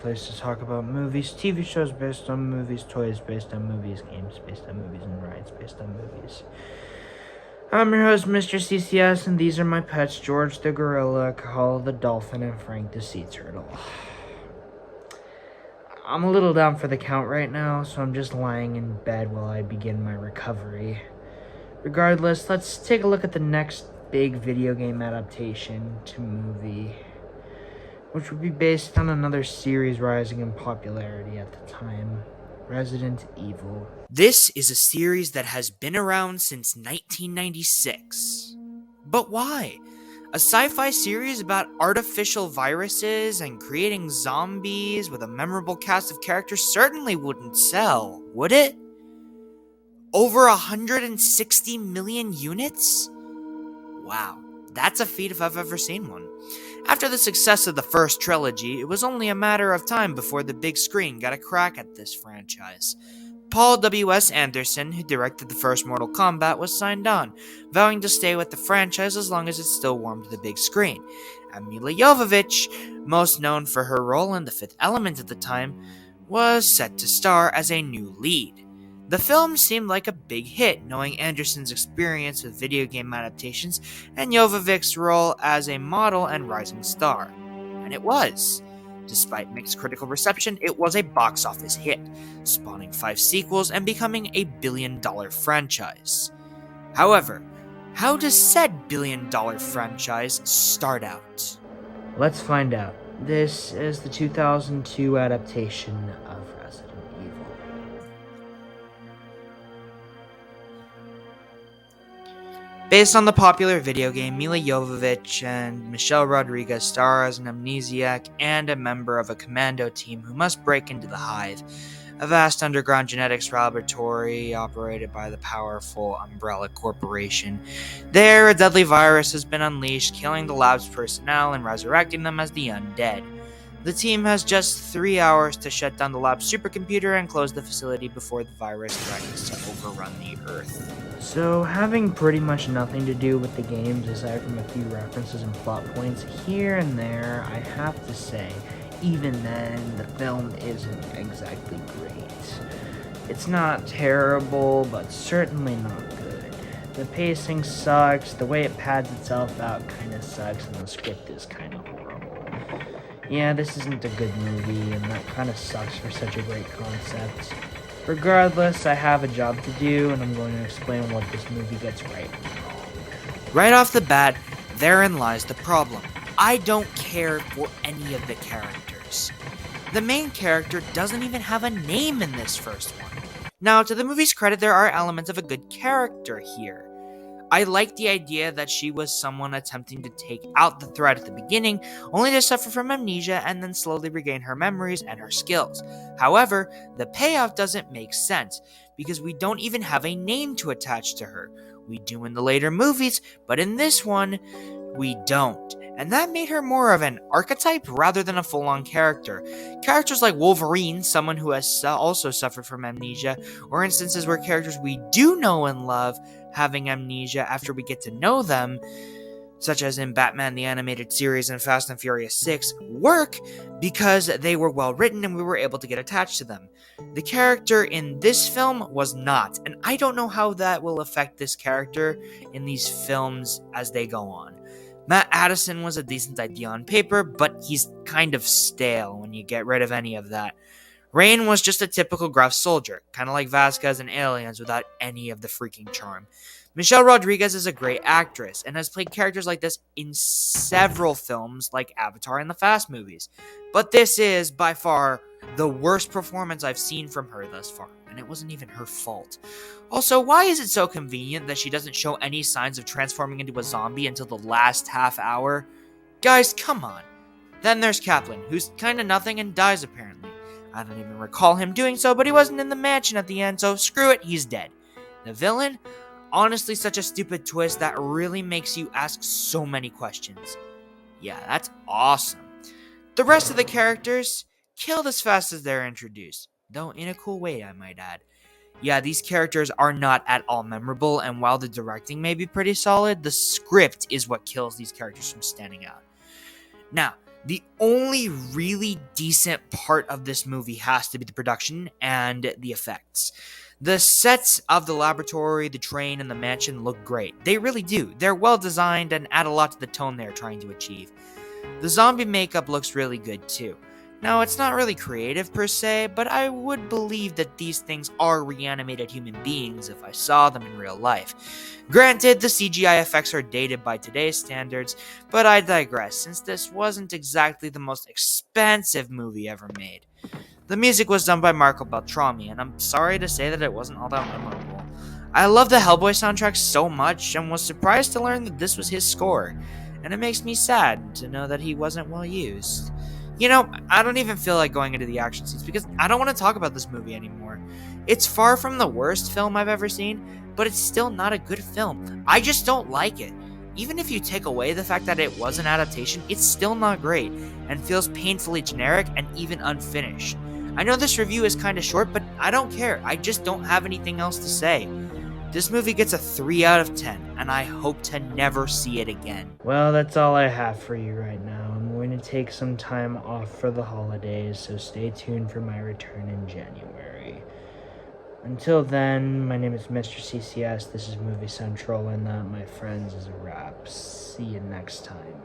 place to talk about movies, TV shows based on movies, toys based on movies, games based on movies, and rides based on movies. I'm your host, Mr. CCS, and these are my pets, George the gorilla, Kahal the dolphin, and Frank the sea turtle. I'm a little down for the count right now, so I'm just lying in bed while I begin my recovery. Regardless, let's take a look at the next big video game adaptation to movie, which would be based on another series rising in popularity at the time, Resident Evil. This is a series that has been around since 1996. But why? A sci-fi series about artificial viruses and creating zombies with a memorable cast of characters certainly wouldn't sell, would it? Over 160 million units? Wow, that's a feat if I've ever seen one. After the success of the first trilogy, it was only a matter of time before the big screen got a crack at this franchise. Paul W.S. Anderson, who directed the first Mortal Kombat, was signed on, vowing to stay with the franchise as long as it still warmed the big screen. And Milla Jovovich, most known for her role in The Fifth Element at the time, was set to star as a new lead. The film seemed like a big hit, knowing Anderson's experience with video game adaptations and Jovovich's role as a model and rising star. And it was. Despite mixed critical reception, it was a box office hit, spawning 5 sequels and becoming a billion-dollar franchise. However, how does said billion-dollar franchise start out? Let's find out. This is the 2002 adaptation of Resident Evil. Based on the popular video game, Milla Jovovich and Michelle Rodriguez star as an amnesiac and a member of a commando team who must break into the Hive, a vast underground genetics laboratory operated by the powerful Umbrella Corporation. There, a deadly virus has been unleashed, killing the lab's personnel and resurrecting them as the undead. The team has just 3 hours to shut down the lab's supercomputer and close the facility before the virus threatens to overrun the Earth. So, having pretty much nothing to do with the games aside from a few references and plot points here and there, I have to say, even then, the film isn't exactly great. It's not terrible, but certainly not good. The pacing sucks, the way it pads itself out kinda sucks, and the script is kinda horrible. Yeah, this isn't a good movie, and that kinda sucks for such a great concept. Regardless, I have a job to do, and I'm going to explain what this movie gets right and wrong. Right off the bat, therein lies the problem. I don't care for any of the characters. The main character doesn't even have a name in this first one. Now, to the movie's credit, there are elements of a good character here. I like the idea that she was someone attempting to take out the threat at the beginning, only to suffer from amnesia and then slowly regain her memories and her skills. However, the payoff doesn't make sense, because we don't even have a name to attach to her. We do in the later movies, but in this one, we don't. And that made her more of an archetype rather than a full-on character. Characters like Wolverine, someone who has also suffered from amnesia, or instances where characters we do know and love having amnesia after we get to know them, such as in Batman the Animated Series and Fast and Furious 6, work because they were well written and we were able to get attached to them. The character in this film was not, and I don't know how that will affect this character in these films as they go on. Matt Addison was a decent idea on paper, but he's kind of stale when you get rid of any of that. Rain was just a typical gruff soldier, kind of like Vasquez in Aliens without any of the freaking charm. Michelle Rodriguez is a great actress and has played characters like this in several films like Avatar and the Fast movies. But this is, by far, the worst performance I've seen from her thus far, and it wasn't even her fault. Also, why is it so convenient that she doesn't show any signs of transforming into a zombie until the last half hour? Guys, come on. Then there's Kaplan, who's kinda nothing and dies apparently. I don't even recall him doing so, but he wasn't in the mansion at the end, so screw it, he's dead. The villain? Honestly, such a stupid twist that really makes you ask so many questions. Yeah, that's awesome. The rest of the characters, killed as fast as they're introduced. Though in a cool way, I might add. Yeah, these characters are not at all memorable, and while the directing may be pretty solid, the script is what kills these characters from standing out. Now, The only really decent part of this movie has to be the production and the effects. The sets of the laboratory, the train, and the mansion look great. They really do. They're well designed and add a lot to the tone they're trying to achieve. The zombie makeup looks really good too. Now, it's not really creative per se, but I would believe that these things are reanimated human beings if I saw them in real life. Granted, the CGI effects are dated by today's standards, but I digress, since this wasn't exactly the most expensive movie ever made. The music was done by Marco Beltrami, and I'm sorry to say that it wasn't all that memorable. I love the Hellboy soundtrack so much, and was surprised to learn that this was his score, and it makes me sad to know that he wasn't well used. You know, I don't even feel like going into the action scenes because I don't want to talk about this movie anymore. It's far from the worst film I've ever seen, but it's still not a good film. I just don't like it. Even if you take away the fact that it was an adaptation, it's still not great and feels painfully generic and even unfinished. I know this review is kind of short, but I don't care. I just don't have anything else to say. This movie gets a 3 out of 10, and I hope to never see it again. Well, that's all I have for you right now. I'm going to take some time off for the holidays, so stay tuned for my return in January. Until then, my name is Mr. CCS, this is Movie Central, and that, my friends, is a wrap. See you next time.